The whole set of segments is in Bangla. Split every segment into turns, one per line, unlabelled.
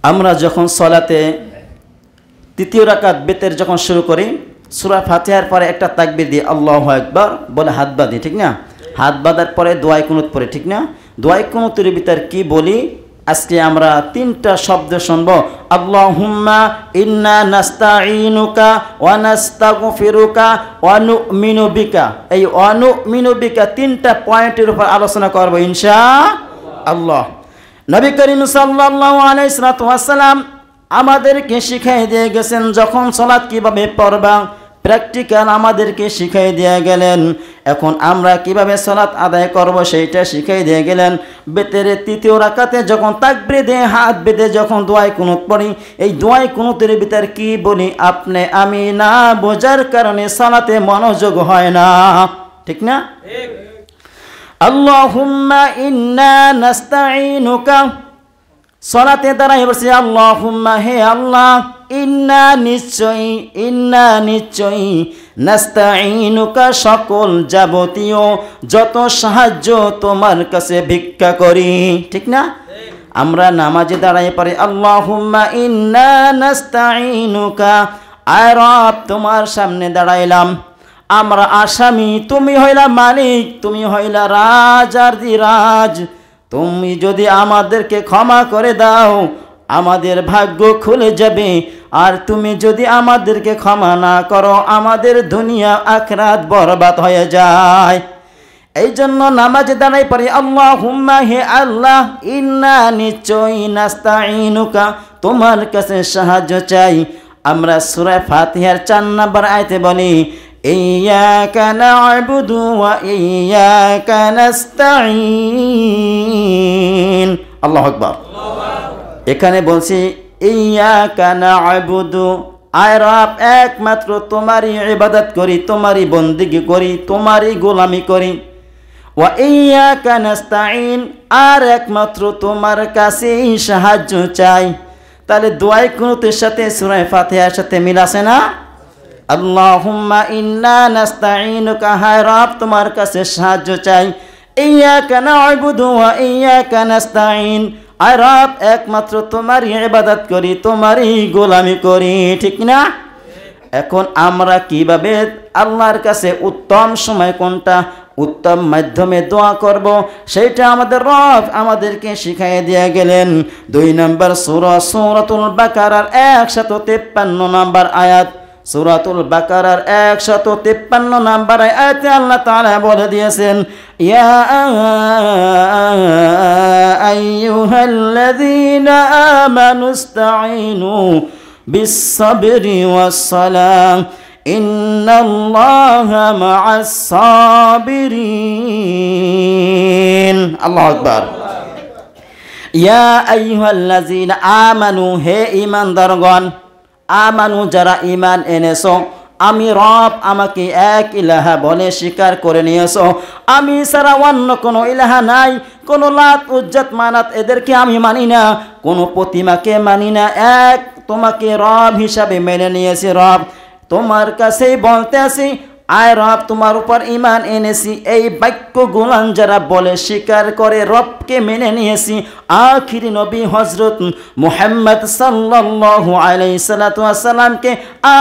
আমরা যখন সলাতে তৃতীয় রাকাত বেতের যখন শুরু করি, সূরা ফাতিহার পরে একটা তাকবীর দিয়ে আল্লাহু আকবার বলে হাত বাঁধি, ঠিক না? হাত বাঁধার পরে দোয়া কুনুত পড়ে, ঠিক না? দোয়া কুনুতের ভিতর কি বলি? আজকে আমরা তিনটা শব্দ শুনবো, আল্লাহুম্মা ইন্না নাস্তাঈনুকা ওয়া নাস্তাগফিরুকা ওয়া নু'মিনু বিকা। এই ওয়া নু'মিনু বিকা তিনটা পয়েন্টের উপর আলোচনা করব ইনশাআল্লাহ। নবী করিম সাল্লাল্লাহু আলাইহি ওয়াসাল্লাম আমাদেরকে শিখিয়ে দিয়ে গেছেন যখন সালাত কিভাবে পড়বা, প্র্যাকটিক্যাল আমাদেরকে শিখিয়ে দিয়ে গেলেন। এখন আমরা কিভাবে সালাত আদায় করব সেইটা শিখিয়ে দিয়ে গেলেন। বেতের তৃতীয় রাকাতে যখন তাকবীর দিয়ে হাত বেঁধে যখন দোয়ায় কুনুত পড়ি, এই দোয়ায় কুনুতের ভিতর কি বলি আপনি আমি না বোঝার কারণে সালাতে মনোযোগ হয় না, ঠিক না? ঠিক। আল্লাহুম্মা ইন্না নাস্তাঈনুকা, সালাতে দাঁড়াই বলছি আল্লাহুম্মা হে আল্লাহ, ইন্না নিশ্চয়ই নাস্তাঈনুকা সকল যাবতীয় যত সাহায্য তোমার কাছে ভিক্ষা করি, ঠিক না? আমরা নামাজে দাঁড়াই পারি আল্লাহুম্মা ইন্না নাস্তাঈনুকা, আয় রব তোমার সামনে দাঁড়াইলাম, আমরা আসামি, তুমি হইলা মালিক, তুমি হইলা রাজ আর রাজ, তুমি যদি আমাদেরকে ক্ষমা করে দাও আমাদের ভাগ্য খুলে যাবে, আর তুমি যদি আমাদেরকে ক্ষমা না করো আমাদের দুনিয়া আখিরাত বরবাদ হয়ে যায়। এই জন্য নামাজে দাঁড়াই পারি আল্লাহুম্মা হে আল্লাহ, ইন্না নিশ্চয়ই নাস্তাঈনুকা তোমার কাছে সাহায্য চাই। আমরা সূরা ফাতিহার 4 নম্বর আয়াতে বলি ইয়্যাকা না'বুদু ওয়া ইয়্যাকা নাস্তাঈন। আল্লাহু আকবার। এখানে বলছি ইয়্যাকা না'বুদু, আয় রব একমাত্র তোমারই ইবাদত করি, তোমারই বন্দেগী করি, তোমারই গোলামি করি। ওয়া ইয়্যাকা নাস্তাঈন, আর একমাত্র তোমার কাছেই সাহায্য চাই। তাহলে দোয়া কুনুতের সাথে সূরা ফাতিহার সাথে মিল আছে না? আল্লাহুম্মা ইন্না নাস্তাঈনুকা, হায় রব তোমার কাছে সাহায্য চাই। ইয়্যাকা না'বুদু ওয়া ইয়্যাকা নাস্তাঈন, আয় রব একমাত্র তোমারই ইবাদত করি, তোমারই গোলামি করি, ঠিক না? এখন আমরা কিভাবে আল্লাহর কাছে উত্তম সময় কোনটা, উত্তম মাধ্যমে দোয়া করব সেইটা আমাদের রব আমাদেরকে শিখিয়ে দিয়ে গেলেন। 2 নম্বর সূরা সূরাতুল বাকারার 153 নম্বর আয়াত, সূরাতুল বাকারার 153 নম্বর আয়াতে আল্লাহ তাআলা বলে দিয়েছেন ইয়া আইয়ুহাল্লাযীনা আমানুস্তাঈনু বিস-সাবরি ওয়াস-সালাহ ইন্নাল্লাহা মা'আস-সাবিরিন। আল্লাহু আকবার। ইয়া আইয়ুহাল্লাযীনা আমানু, হে ঈমানদারগণ, আমানু যারা ঈমান এনেছো, আমি রব আমাকে এক ইলাহা বলে স্বীকার করে নিয়েছো, আমি ছাড়া অন্য কোনো ইলাহা নাই, কোনো লাত উজ্জাত মানাত এদেরকে আমি মানি না, কোনো প্রতিমাকে মানি না, এক তোমাকে রব হিসাবে মেনে নিয়েছি। রব তোমার কাছেই বলতে আসি, আয় রব তোমার উপর ঈমান এনেছি, এই বাক্যগুলো যারা বলে স্বীকার করে রবকে মেনে নিয়েছি, আখিরি নবী হযরত মুহাম্মদ সাল্লাল্লাহু আলাইহি সাল্লামকে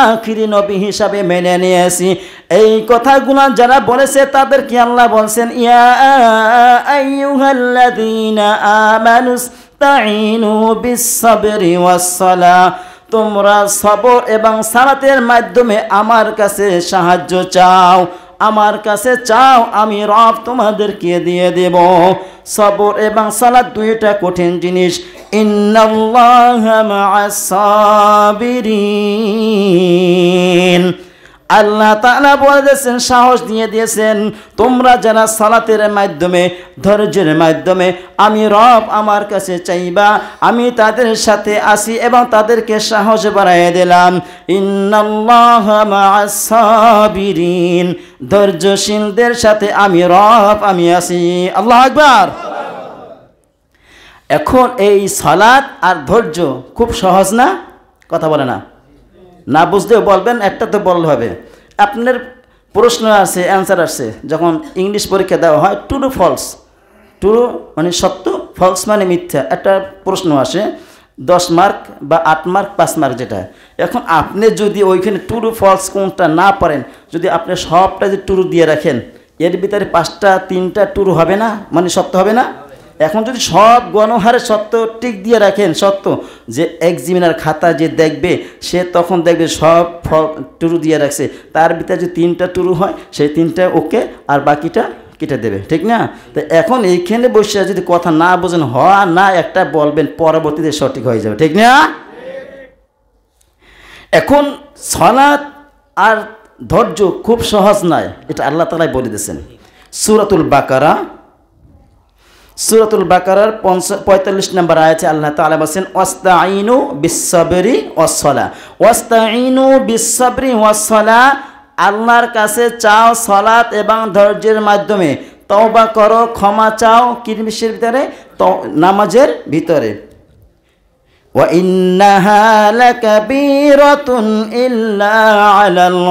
আখিরি নবী হিসাবে মেনে নিয়েছি, এই কথাগুলো যারা বলেছে তাদেরকে আল্লাহ বলছেন ইয়া আইয়ুহাল্লাযীনা আমানুস্তাঈনু বিস-সাবরি ওয়াস-সালাহ, তোমরা সবর এবং সালাতের মাধ্যমে আমার কাছে সাহায্য চাও, আমার কাছে চাও, আমি রব তোমাদেরকে দিয়ে দেব। সবর এবং সালাত দুইটা কঠিন জিনিস। ইন্নাল্লাহা মা'আস-সাবিরিন, আল্লাহ তাআলা বলেছেন, সাহস দিয়ে দিয়েছেন, তোমরা যারা সালাতের মাধ্যমে ধৈর্যের মাধ্যমে আমি রব আমার কাছে চাইবা, আমি তাদের সাথে আসি এবং তাদেরকে সাহস বাড়াইয়ে দিলাম। ইন্নাল্লাহা মা'আস-সাবিরিন, ধৈর্যশীলদের সাথে আমি রব আমি আসি। আল্লাহু আকবার। এখন এই সালাত আর ধৈর্য খুব সহজ না? কথা বলে না? না বুঝলেও বলবেন, একটা তো বললে হবে। আপনার প্রশ্ন আছে, অ্যান্সার আসছে, যখন ইংলিশ পরীক্ষা দেওয়া হয় ট্রু ফলস, ট্রু মানে সত্য, ফলস মানে মিথ্যা, একটা প্রশ্ন আসে 10 মার্ক বা 8 মার্ক 5 মার্ক যেটা। এখন আপনি যদি ওইখানে ট্রু ফলস কোনটা না পারেন, যদি আপনি সবটা যদি ট্রু দিয়ে রাখেন, এর ভিতরে 5টা 3টা ট্রু হবে না, মানে সত্য হবে না? এখন যদি সব গণহারে সত্য টিক দিয়ে রাখেন, সত্য, যে এক্সামিনার খাতা যে দেখবে সে তখন দেখবে সব ট্রু দিয়ে রাখছে, তার ভিতরে যদি 3টা ট্রু হয় সেই 3টা ওকে আর বাকিটা কেটে দেবে, ঠিক না? তো এখন এইখানে বসে যদি কথা না বোঝেন, হয় না একটা বলবেন, পরবর্তীতে সঠিক হয়ে যাবে, ঠিক না? এখন সালাত আর ধৈর্য খুব সহজ নয়, এটা আল্লাহ তাআলাই বলে দিয়েছেন। সূরাতুল বাকারার 45 নম্বর আয়াতে আল্লাহ তাআলা বলেন, ওয়াস্তাঈনু বিস-সাবরি ওয়াস-সালাহ, ওয়াস্তাঈনু বিস-সাবরি ওয়াস-সালাহ, আল্লাহর কাছে চাও সালাত এবং ধৈর্যের মাধ্যমে, তওবা করো, ক্ষমা চাও কিসের ভিতরে? নামাজের ভিতরে। ওয়া ইন্নাহা লাকাবীরাতুন ইল্লা আলাল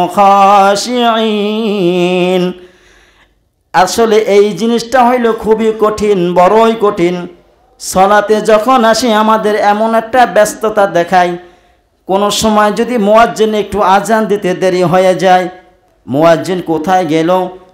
খাশিঈন, আসলে এই জিনিসটা হইল খুবই কঠিন, বড়ই কঠিন। সালাতে যখন আসি আমাদের এমন একটা ব্যস্ততা দেখায়, কোনো সময় যদি মুয়াজ্জিন একটু আজান দিতে দেরি হয়ে যায়, মুয়াজ্জিন কোথায় গেল,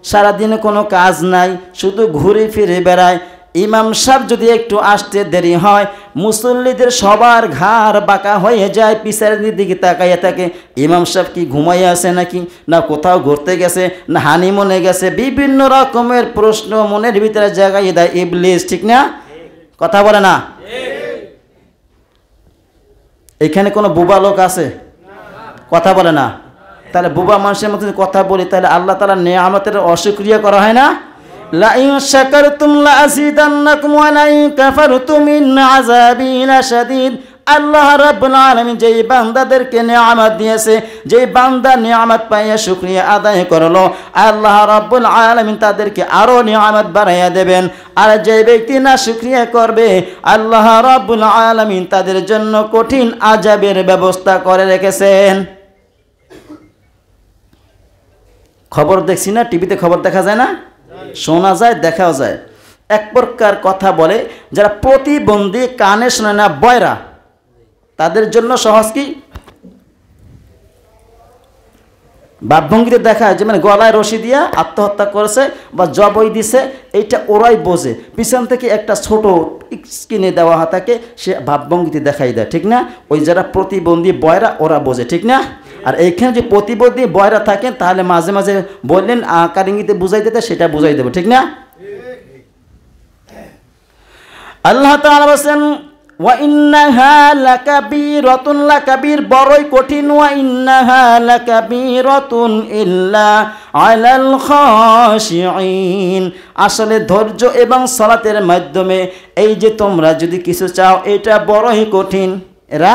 সারাদিনে কোনো কাজ নাই, শুধু ঘুরে ফিরে বেড়ায়। ইমাম সাহেব যদি একটু আসতে দেরি হয়, মুসল্লিদের সবার ঘাড় বাঁকা হয়ে যায়, পিছনের দিকে তাকাইয়া থাকে, ইমাম সাহেব কি ঘুমাইয়া আছে নাকি, না কোথাও ঘুরতে গেছে, না হানিমুনে গেছে, বিভিন্ন রকমের প্রশ্ন মনের ভিতরে জাগাইয়ে দেয় ইবলিস, ঠিক না? কথা বলে না? এখানে কোনো বুবা লোক আছে? কথা বলে না? তাহলে বুবা মানুষের মতো কথা বলি, তাহলে আল্লাহ তাআলার নেয়ামতের অশুকরিয়া করা হয় না? লা ইন শাকারতুম লা আযীদান্নাকুম ওয়া লা ইন কাফারতুম ইন আযাবি লাশাদীদ। আল্লাহ রাব্বুল আলামিন যেই বান্দাদেরকে নিয়ামত দিয়েছে, যেই বান্দা নিয়ামত পাইয়া শুকরিয়া আদায় করলো, আল্লাহ রাব্বুল আলামিন তাদেরকে আরো নিয়ামত বাড়াইয়া দেবেন। আর যে ব্যক্তি না শুকরিয়া করবে, আল্লাহ রাব্বুল আলামিন তাদের জন্য কঠিন আযাবের ব্যবস্থা করে রেখেছেন। খবর দেখছি না, টিভিতে খবর দেখা যায় না, শোনা যায়, দেখাও যায়। এক প্রকার কথা বলে, যারা প্রতিবন্ধী, কানে শোনে না, বয়রা, তাদের জন্য সহজ কি? ভাবভঙ্গিতে দেখায় যে মানে গলায় রশি দিয়া আত্মহত্যা করেছে বা জবই দিছে, এইটা ওরাই বোঝে। পিছন থেকে একটা ছোট স্ক্রিনে দেওয়া থাকে, সে ভাবভঙ্গিতে দেখাই দেয়, ঠিক না? ওই যারা প্রতিবন্ধী বয়রা ওরা বোঝে, ঠিক না? আর এইখানে যে প্রতিবন্ধী বয়রা থাকেন, তাহলে মাঝে মাঝে বললেন আকার ইঙ্গিতে বুঝাই দিতে, সেটা বুঝাই দেবো, ঠিক না? আল্লাহ তাআলা বলেন, ওয়া ইন্নাহা লাকাবীরাতুন, লাকাবীর বড়ই কঠিন, ওয়া ইন্নাহা লাকাবীরাতুন ইল্লা আলাল খাশিঈন, আসলে ধৈর্য এবং সালাতের মাধ্যমে এই যে তোমরা যদি কিছু চাও, এটা বড়ই কঠিন, এরা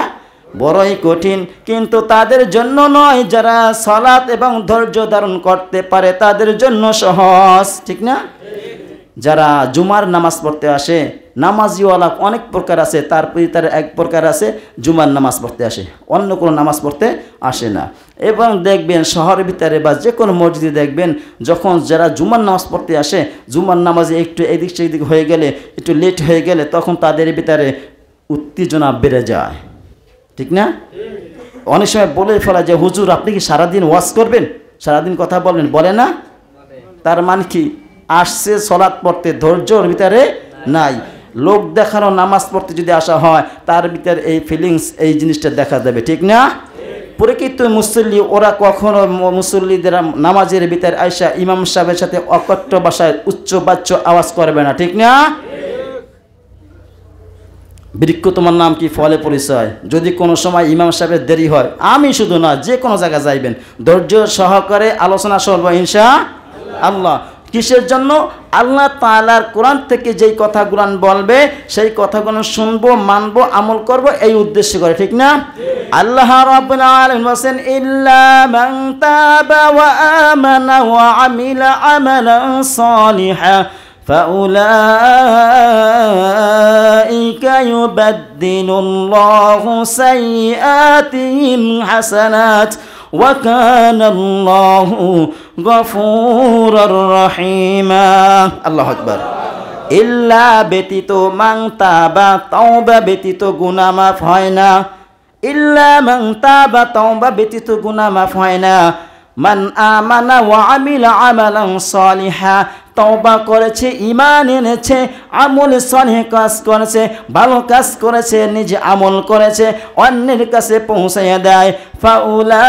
বড়ই কঠিন, কিন্তু তাদের জন্য নয়, যারা সালাত এবং ধৈর্য ধারণ করতে পারে তাদের জন্য সহজ, ঠিক না? যারা জুমার নামাজ পড়তে আসে, নামাজিওয়ালা অনেক প্রকার আছে, তারপরে তার এক প্রকার আছে জুমার নামাজ পড়তে আসে, অন্য কোনো নামাজ পড়তে আসে না। এবং দেখবেন শহরের ভিতরে বা যে কোনো মসজিদে দেখবেন, যখন যারা জুমার নামাজ পড়তে আসে, জুমার নামাজে একটু এদিক সেদিক হয়ে গেলে, একটু লেট হয়ে গেলে, তখন তাদের ভিতরে উত্তেজনা বেড়ে যায়, ঠিক না? অনেক সময় বলে ফেলা যে হুজুর আপনি কি সারাদিন ওয়াজ করবেন, সারাদিন কথা বলবেন, বলে না? তার মানে কি? আসছে সালাত পড়তে, ধৈর্যর ভিতরে নাই। লোক দেখানো নামাজ পড়তে যদি আসা হয়, তার ভিতরে এই ফিলিংস, এই জিনিসটা দেখা যাবে, ঠিক না? প্রকৃত মুসল্লি ওরা কখনো মুসল্লিদের নামাজের ভিতরে আয়সা ইমাম সাহেবের সাথে অকট্য ভাষায় উচ্চ বাচ্চ আওয়াজ করবে না, ঠিক না? বৃক্ষ তোমার নাম কি, ফলে পরিচয়। যদি কোনো সময় ইমাম সাহেবের দেরি হয়, আমি শুধু না, যে কোনো জায়গায় যাইবেন, ধৈর্য সহকারে আলোচনা শুনবো ইনশাআল্লাহ। কিসের জন্য? আল্লাহ তাআলার কোরআন থেকে যেই কথাগুলো বলবে, সেই কথাগুলো শুনবো, মানবো, আমল করব, এই উদ্দেশ্য করে, ঠিক না? আল্লাহ রাব্বুল আলামিন বলেন, ইল্লা মান তাবা ওয়া আমানা ওয়া আমিলা আমালান সালিহা ফাউলাইকা ইউবাদদিলুল্লাহু সাইয়্যাতিহিম হাসানাত ওয়া কানা আল্লাহু গফুরার রহিমা। আল্লাহু আকবার। ইল্লা ব্যতীত মান তাবা তওবা ব্যতীত গুনাহ মাফ হয় না ইল্লা মান তাবা তওবা ব্যতীত গুনাহ মাফ হয় না মান আমানা ওয়া আমিলা আমালান সালিহা তওবা করেছে ঈমান এনেছে আমল সালিহ কাজ করেছে ভালো কাজ করেছে নিজে আমল করেছে অন্যের কাছে পৌঁছায় দেয় ফাউলা